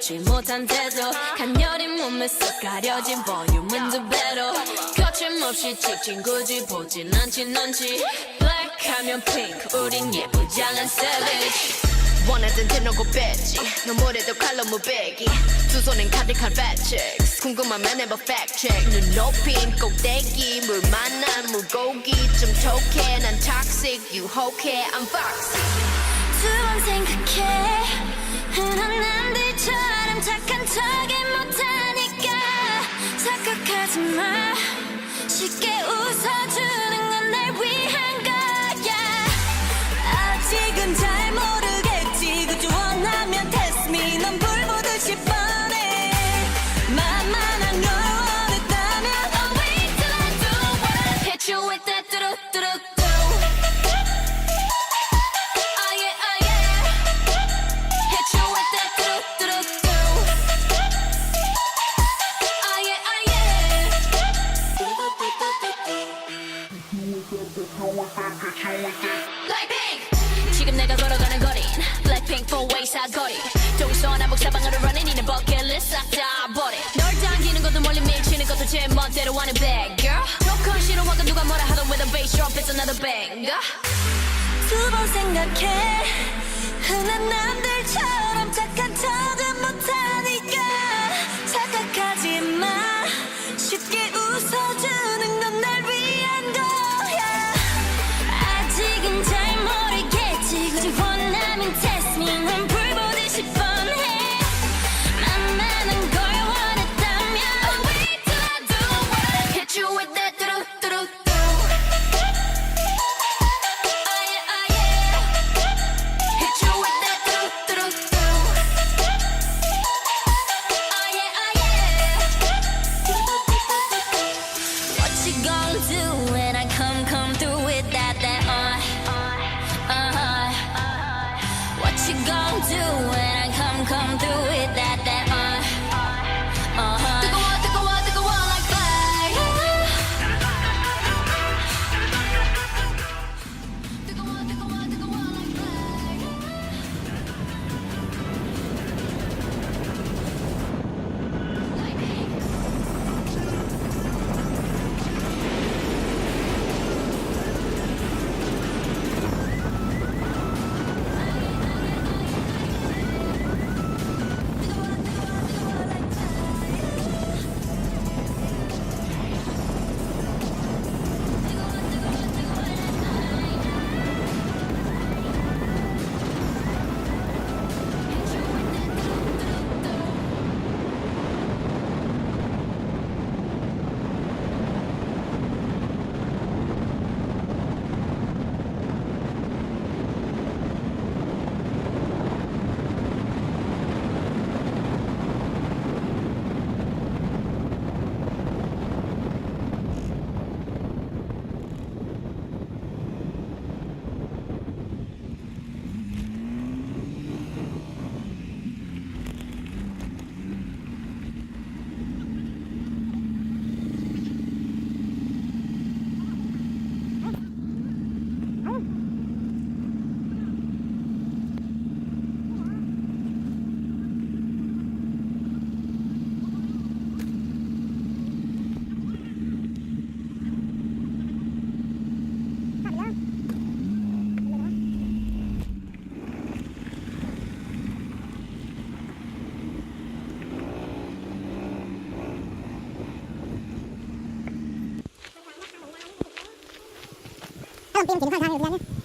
좋지 못한 태도 간녀린 몸에 쏙 가려진 볼륨은 두 배로 거침없이 찍힌 굳이 보진 않지 넌지 Black 하면 pink 우린 예쁘장한 savage 원하던 대놓고 뺐지 너무래도 칼로 무배기 두 손엔 가득한 fat checks 궁금하면 해봐 fact check 눈 높인 꼭대기 물 만난 물고기 좀 톡해 난 toxic 유혹해 I'm foxy 두 번 생각해 흔한 남들처럼 착한 척이 못하니까 착각하지 마 쉽게 웃어주는 건 날 위한 거야 아직은 잘 모르겠지 그저 원하면 test me 넌 불 보듯이 뻔해 만만한 걸 원했다면 I'll wait till I do what I hit you with that do-do-do-do Oh yeah, oh yeah Hit you with that do-do-do-do Oh yeah, oh yeah Blackpink 지금 내가 걸어가는 거린 Blackpink four-way 사거리 동서남북 사방으로 running 이는 버킷리스트 싹다 버려 널 당기는 것도 멀리 밀치는 것도 제 멋대로 하는 bad girl 조금 싫어하고 누가 뭐라 하던 with a bass drop it's another banger 두 번 생각해 흔한 남들처럼 착한 척은 못하니까 착각하지 마 쉽게 웃어주는 건 날 위한 거야 아직은 잘 모르겠지 굳이 원하면 test me 넌 불 보듯이 뻔해 만만한 걸 원했다면 I'll wait till I do what I hit you with that do-do-do-do Oh yeah, oh yeah Hit you with that do-do-do-do Oh yeah, oh yeah What you gonna do when I come through with that What you gonna do when I come through with that 뜨거워 뜨거워 뜨거워 like fire 뜨거워 뜨거워 뜨거워 like fireเตรียมเขียนข้างทางอยู่ที่นั่น